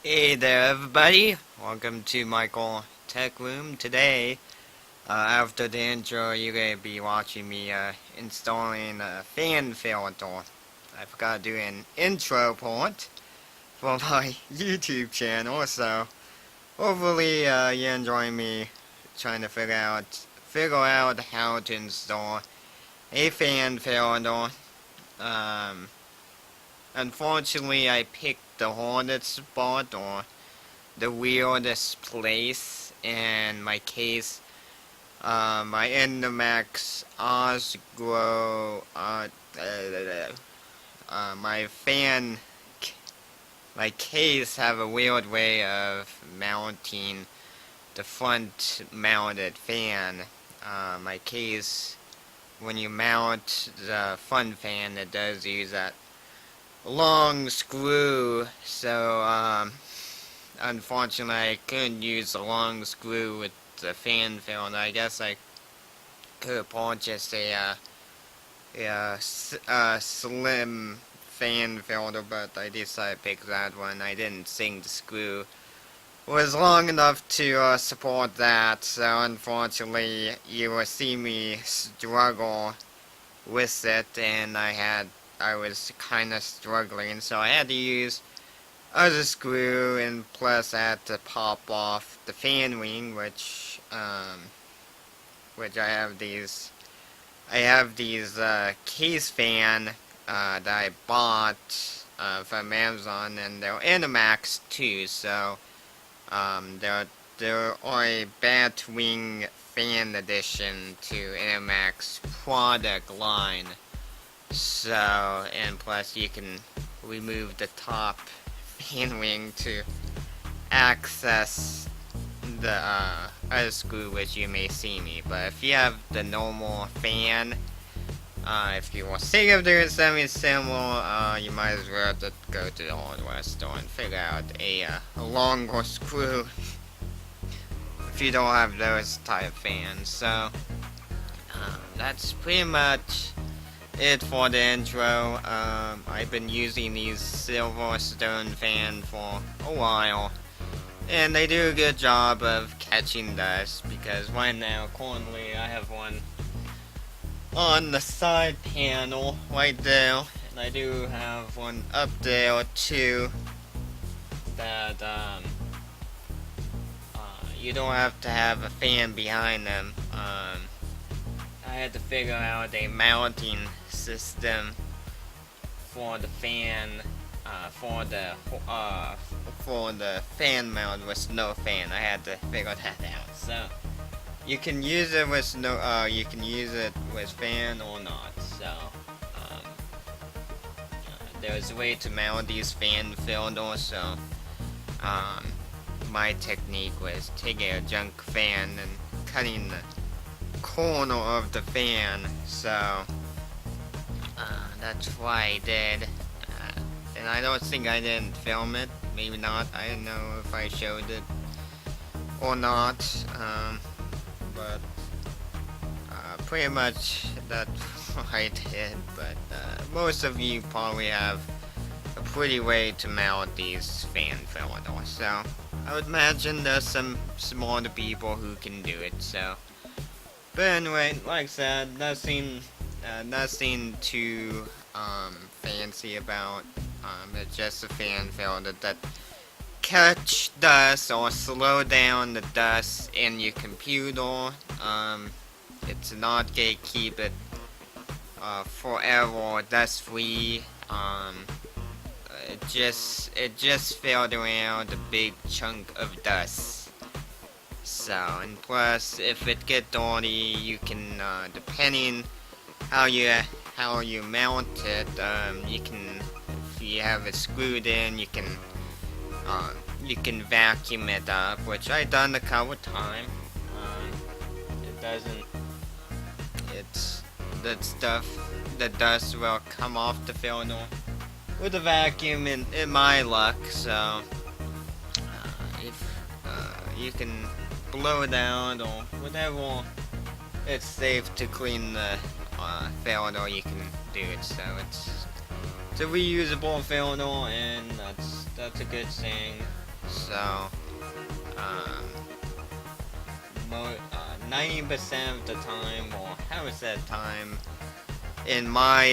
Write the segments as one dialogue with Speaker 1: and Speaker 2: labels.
Speaker 1: Hey there everybody, welcome to Michaeltechroom. Today, after the intro, you're going to be watching me installing a fan filter. I forgot to do an intro part for my YouTube channel, so hopefully you're enjoying me trying to figure out how to install a fan filter. Um, Unfortunately, I picked the hardest spot or the weirdest place in my case. My Endemax Osgrow, my my case have a weird way of mounting the front mounted fan. My case, when you mount the front fan, it does use that long screw, so unfortunately I couldn't use the long screw with the fan filter. I guess I could have purchased a slim fan filter, but I decided to pick that one. I didn't think the screw was long enough to support that, so unfortunately you will see me struggle with it, and I was kind of struggling, so I had to use other screw, and plus I had to pop off the fan wing, which I have these case fan that I bought from Amazon, and they're Animax too, so they're a Batwing fan edition to Animax product line. So, and plus you can remove the top fan wing to access the other screw, which you may see me. But if you have the normal fan, if you want to think of doing something similar, you might as well just go to the hardware store and figure out a longer screw if you don't have those type fans. So, that's pretty much it for the intro. I've been using these SilveStone fans for a while, and they do a good job of catching dust, because right now, currently, I have one on the side panel right there, and I do have one up there too, that you don't have to have a fan behind them. I had to figure out a mounting system for the fan, for the fan mount with no fan. I had to figure that out. So you can use it with you can use it with fan or not. So there's a way to mount these fan filters. So my technique was taking a junk fan and cutting the corner of the fan, so that's why I did, and I don't think I didn't film it, maybe not, I don't know if I showed it or not, but pretty much that's what I did. But most of you probably have a pretty way to mount these fan filters, so I would imagine there's some smarter people who can do it. So, but anyway, like I said, nothing too fancy about. It's just a fan filter that catch dust or slow down the dust in your computer. It's not gonna keep it forever dust free. It just filtering out a big chunk of dust. So, and plus, if it get dirty, you can, depending how you mount it, you can, if you have it screwed in, you can vacuum it up, which I done a couple times. It doesn't, the dust will come off the filter with a vacuum in my luck. So, if you can blow it out or whatever, it's safe to clean the filter, you can do it. So it's a reusable filter, and that's a good thing. So, 90% of the time, or how is that time, in my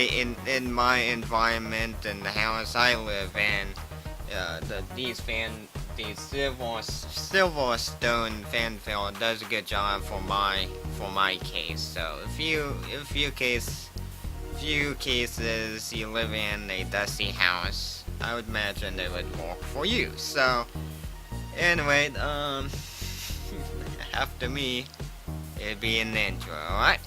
Speaker 1: environment and the house I live in, these SilveStone fan fill does a good job for my case. So few cases you live in a dusty house, I would imagine it would work for you. So anyway, after me, it'd be an intro, alright?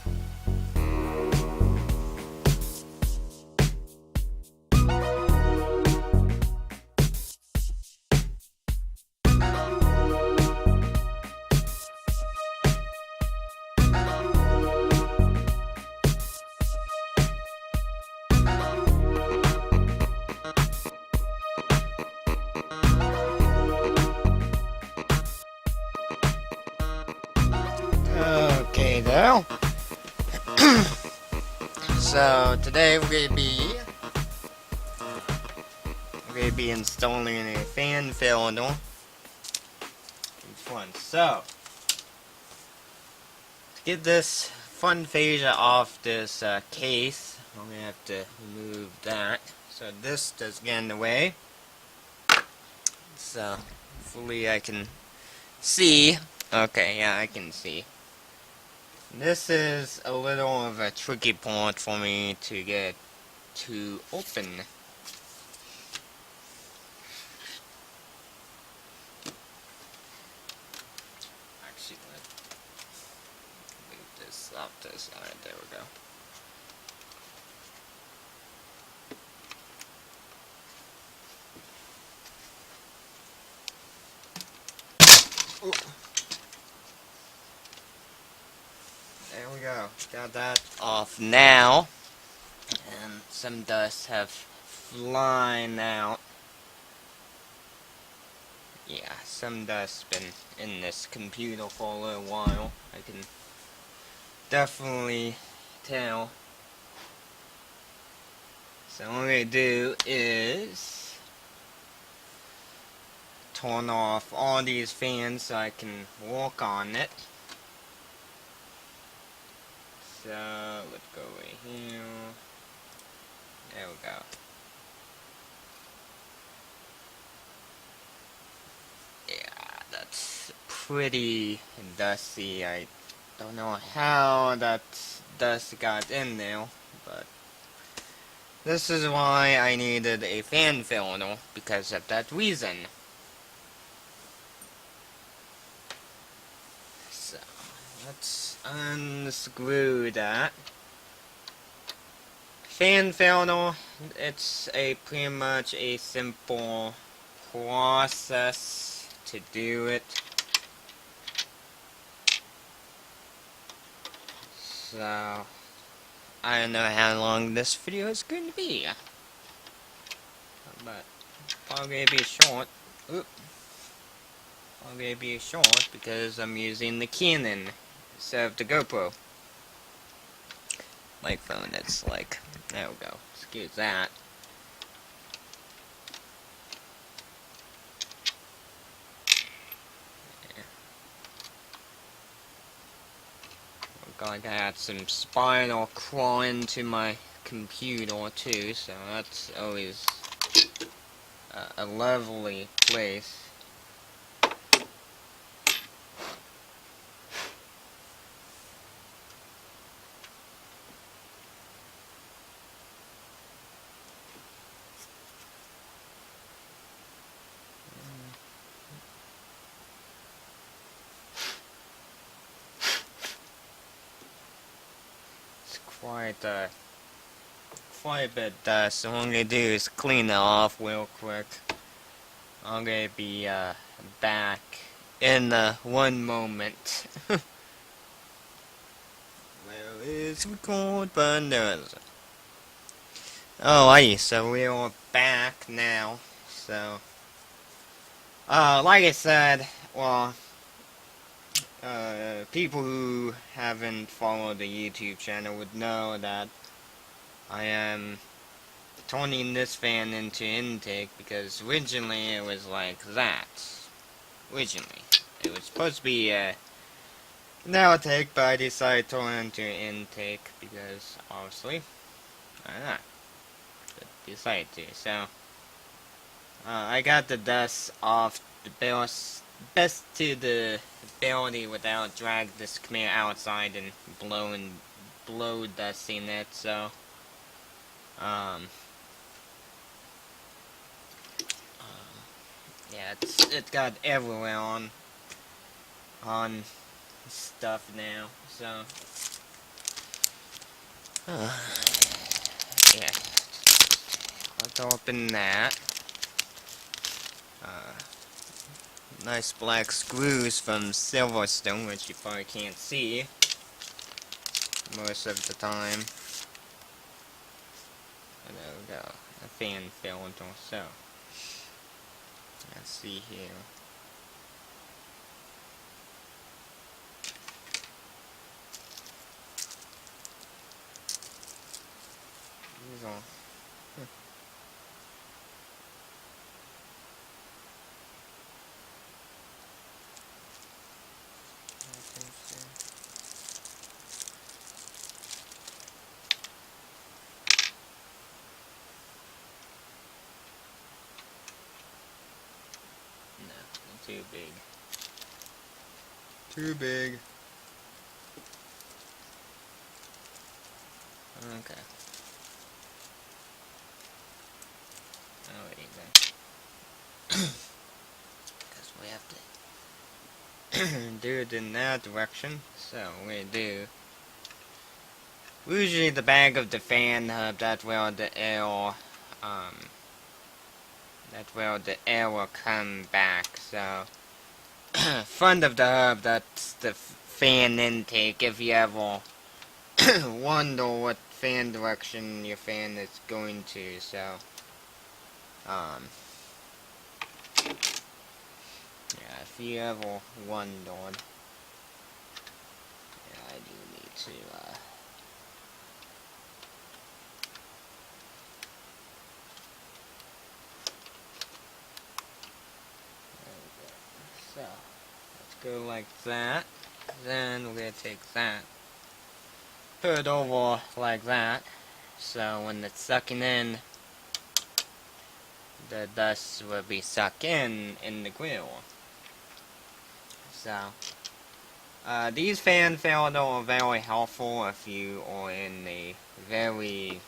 Speaker 1: Okay, though. So today we're gonna be installing a fan filter in front. So to get this front fascia off this case, I'm gonna have to remove that. So this does get in the way. So hopefully I can see. Okay, yeah, I can see. This is a little of a tricky part for me to get to open. Actually, let's move this off to the side. There we go. Ooh. There we go. Got that off now. And some dust have flying out. Yeah, some dust's been in this computer for a little while. I can definitely tell. So what I'm gonna do is turn off all these fans so I can work on it. So let's go right here. There we go. Yeah, that's pretty dusty. I don't know how that dust got in there, but this is why I needed a fan filter, because of that reason. So let's unscrew that. Fan filter, it's pretty much a simple process to do it. So I don't know how long this video is going to be, but probably be short. Oop. Probably be short because I'm using the Canon instead of the GoPro. My phone, it's like, there we go. Excuse that. Yeah. Look like I had some spider crawling to my computer too, so that's always a lovely place. Quite a bit dust, so what I'm gonna do is clean it off real quick. I'm gonna be back in one moment. Where is record button? There it is. Alrighty, so we are back now. So, like I said, well, people who haven't followed the YouTube channel would know that I am turning this fan into intake, because originally it was like that. originally. It was supposed to be an outtake, but I decided to turn it into intake because obviously, why not? But decided to. So I got the dust off the best to the ability without drag this command outside and blow dust in it. So yeah, it's got everywhere on stuff now. So yeah, let's open that. Nice black screws from SilveStone, which you probably can't see most of the time. And there we go. A fan fell into so. Let's see here. These are too big. Too big. Okay. Oh wait, because we have to do it in that direction. So we do. Usually the back of the fan hub, that's where the air will come back. So front of the hub, that's the fan intake. If you ever wonder what fan direction your fan is going to, so yeah, if you ever wondered, yeah, I do need to so let's go like that. Then we're gonna take that, put it over like that, so when it's sucking in, the dust will be sucked in the grill. So these fan filters are very helpful if you are in a very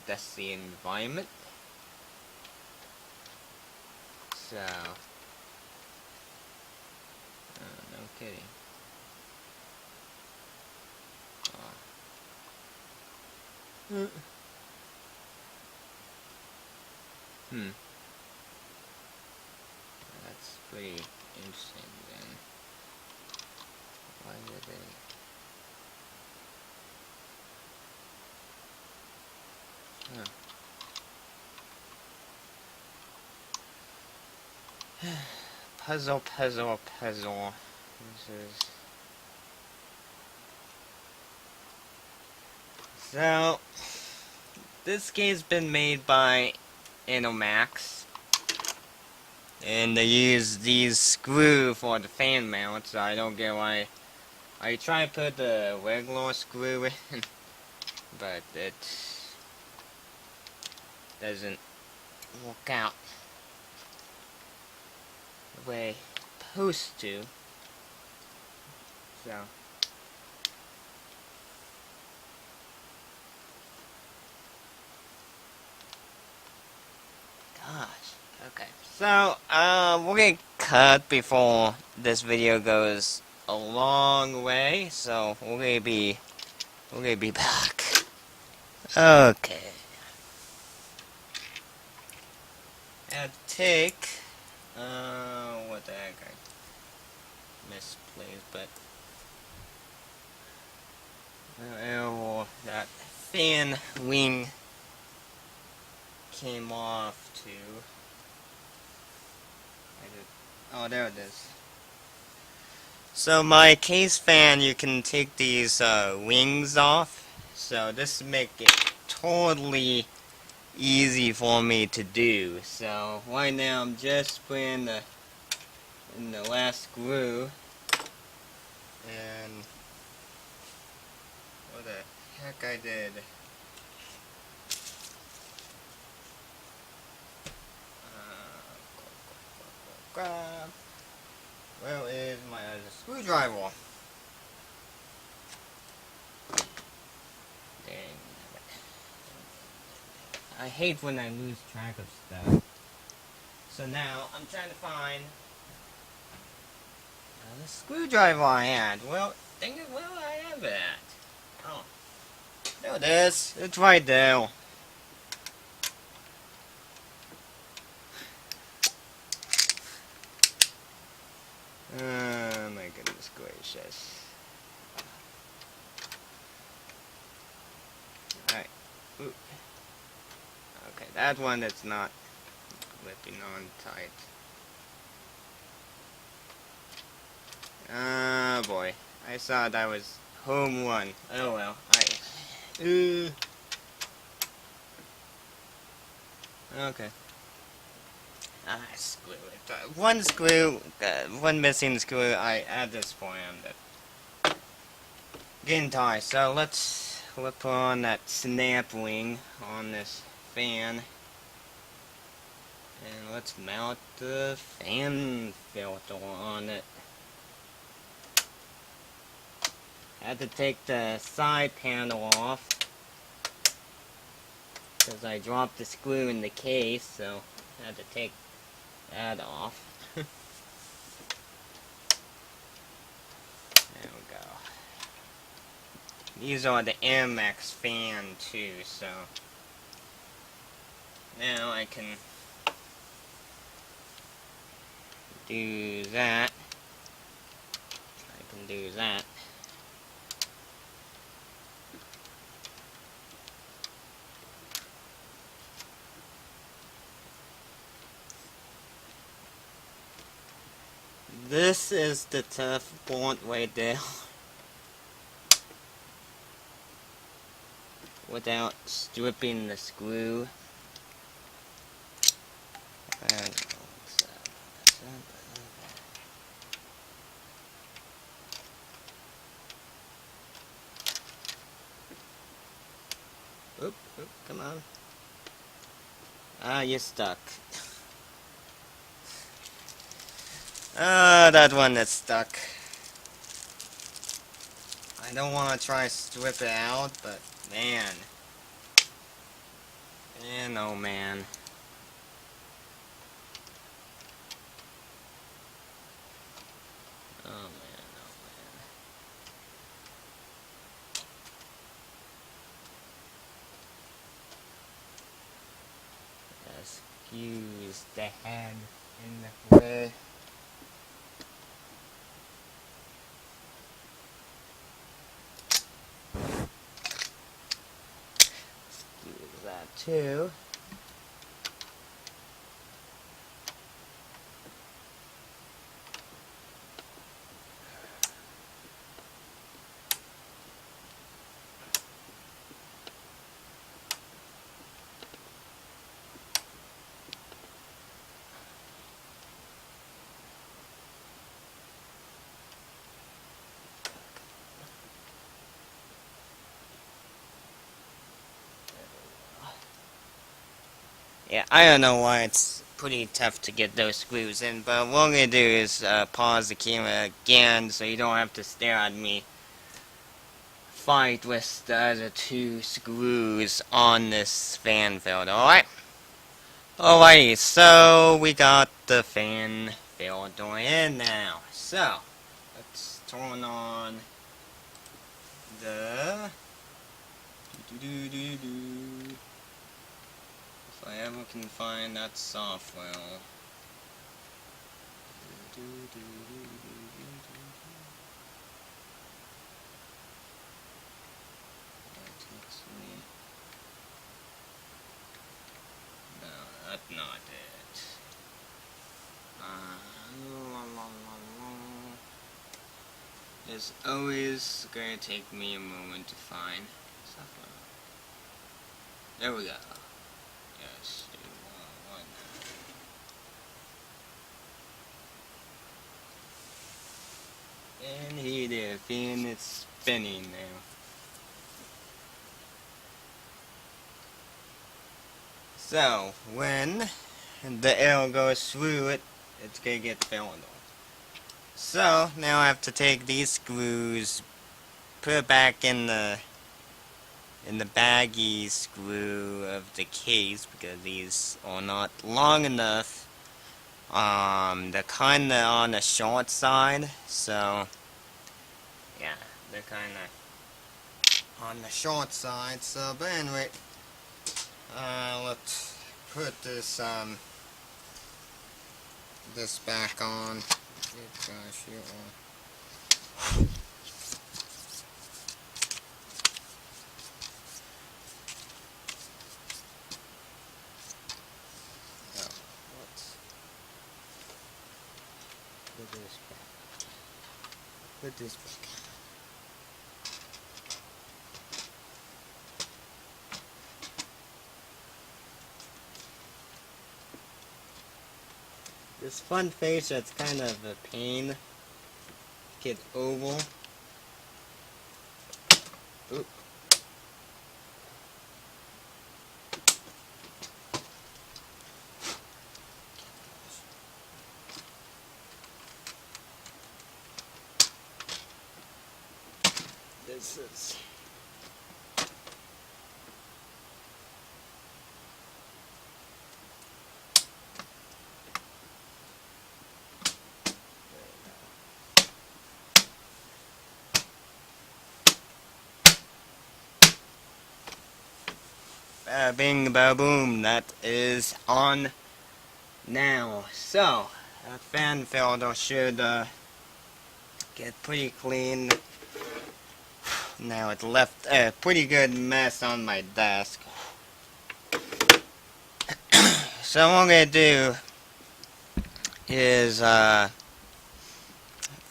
Speaker 1: dusty environment. So no kidding. That's pretty interesting then. Why did they... Puzzle. This is... So, this game's been made by Max, and they use these screws for the fan mount, so I don't get why I try to put the regular screw in, but it doesn't work out the way it's supposed to. So gosh. Okay. So we're gonna cut before this video goes a long way. So we're gonna be back. Okay. And take what the heck I misplaced, but that fan wing came off to. Oh, there it is. So my case fan, you can take these wings off. So this make it totally easy for me to do. So right now I'm just putting the in the last screw. And what the heck I did. Grab. Where is my other screwdriver? Dang it. I hate when I lose track of stuff. So now I'm trying to find the screwdriver I had. Well, dang it, where I have it at? Oh, there it is. It's right there. Oh my goodness gracious. Alright. Okay, that one that's not clipping on tight. Ah, boy. I thought that was home one. Oh well. Okay. Screw it. One screw, one missing screw. At this point, I'm getting tired. So let's put on that snap ring on this fan, and let's mount the fan filter on it. I had to take the side panel off because I dropped the screw in the case, so I had to take that off. There we go. These are the MX fan too, so now I can do that. I can do that. This is the tough point right there. Without stripping the screw. Oop, come on. Ah, you're stuck. Ah, that one that's stuck. I don't want to try strip it out, but man. Man, oh man. Oh man, oh man. Excuse the head in the way. Excuse that too. Yeah, I don't know why it's pretty tough to get those screws in, but what I'm going to do is pause the camera again so you don't have to stare at me fight with the other two screws on this fan filter, alright? Alrighty, so we got the fan filter in now. So, let's turn on the... If I ever can find that software. No, that's not it. It's always going to take me a moment to find software. There we go. Yes, the fan is spinning now. So, when the air goes through it, it's gonna get filled on. So, now I have to take these screws, put it back in the baggy screw of the case, because these are not long enough. They're kinda on the short side, so yeah, they're kinda on the short side, so, but anyway, let's put this back on. Gosh, you are. Put this back. Put this back. This front face, that's kind of a pain. Get oval. Oop. This is bing ba boom, that is on now. So that fan filter should get pretty clean. Now it left a pretty good mess on my desk. So what I'm gonna do is, if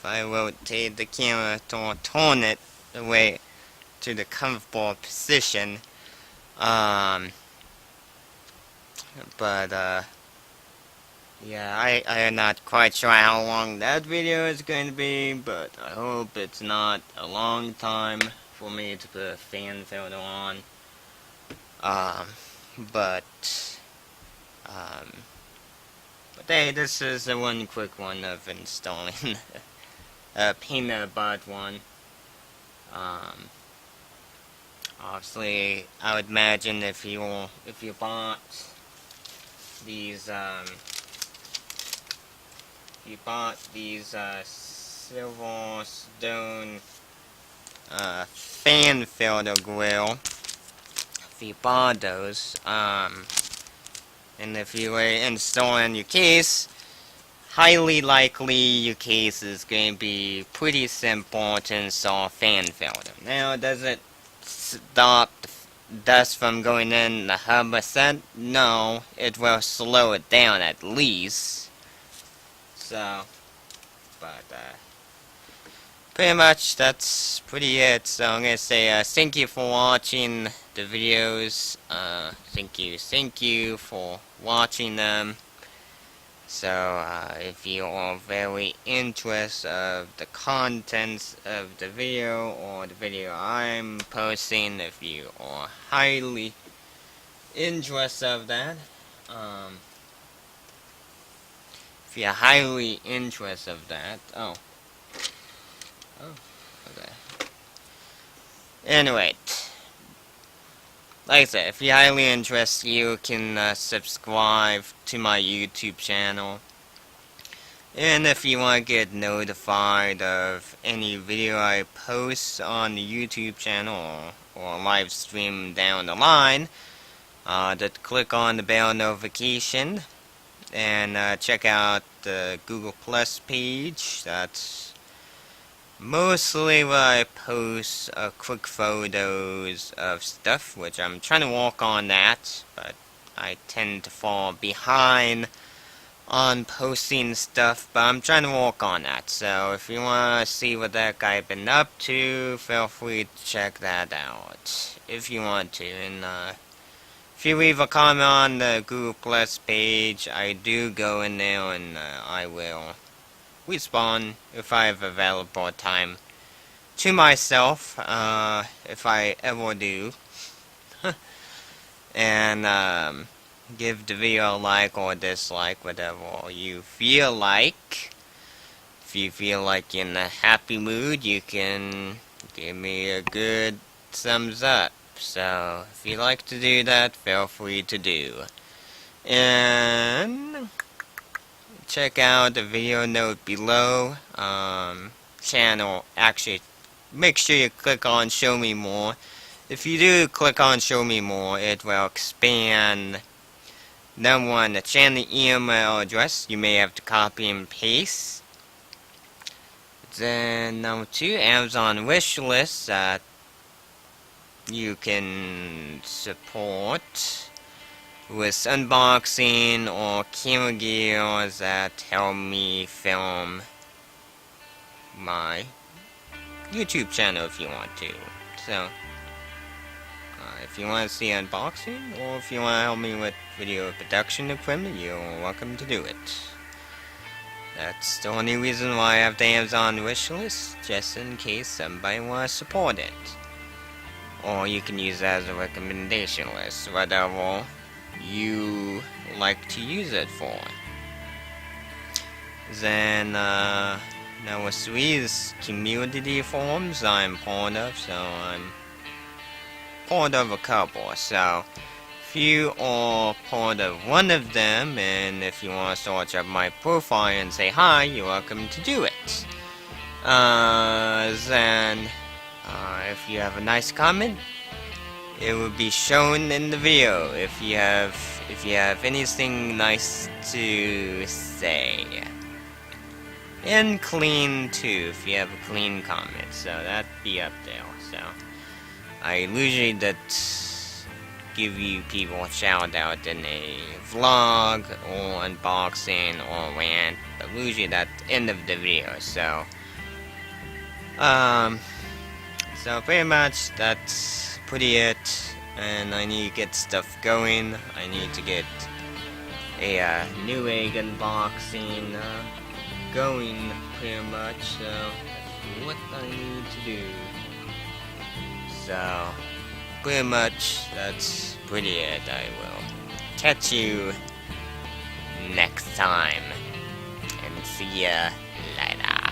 Speaker 1: I rotate the camera to turn it away to the comfortable position, yeah, I am not quite sure how long that video is going to be, but I hope it's not a long time for me to put a fan filter on. But hey, this is the one quick one of installing a peanut butter one. Obviously, I would imagine if you bought these SilveStone fan filter grill, if you bought those, and if you were installing your case, highly likely your case is going to be pretty simple to install fan filter. Now, does it stop dust from going in the 100%? No, it will slow it down at least. So, but pretty much that's pretty it. So I'm gonna say thank you for watching the videos. Thank you for watching them. So if you are very interested of the contents of the video or the video I'm posting, if you are highly interested of that, if you're highly interested of that, okay. Anyway, like I said, if you're highly interested, you can subscribe to my YouTube channel. And if you want to get notified of any video I post on the YouTube channel or live stream down the line, just click on the bell notification and check out the Google Plus page. That's mostly where I post quick photos of stuff, which I'm trying to work on that, but I tend to fall behind on posting stuff, but I'm trying to work on that. So if you want to see what that guy been up to, feel free to check that out if you want to. And if you leave a comment on the Google Plus page, I do go in there and I will respond if I have available time to myself, if I ever do, and give the video a like or dislike, whatever you feel like. If you feel like in a happy mood, you can give me a good thumbs up. So, if you like to do that, feel free to do. And check out the video note below. Channel, actually, make sure you click on Show Me More. If you do click on Show Me More, it will expand. Number one, the channel email address. You may have to copy and paste. Then number two, Amazon wish list that you can support with unboxing or camera gear that help me film my YouTube channel if you want to. So, if you want to see unboxing, or if you want to help me with video production equipment, you're welcome to do it. That's the only reason why I have the Amazon wishlist, just in case somebody wants to support it. Or you can use it as a recommendation list, whatever you like to use it for. Then, number three is community forums I'm part of, so I'm part of a couple. So, if you are part of one of them, and if you want to search up my profile and say hi, you're welcome to do it. Then, if you have a nice comment, it will be shown in the video. If you have anything nice to say, and clean too, if you have a clean comment, so that'd be up there. So I usually give you people a shout out in a vlog or unboxing or rant, but usually that's the end of the video. So so pretty much that's pretty it, and I need to get stuff going. I need to get a new egg unboxing going pretty much, so that's what I need to do. So pretty much that's pretty it. I will catch you next time, and see ya later.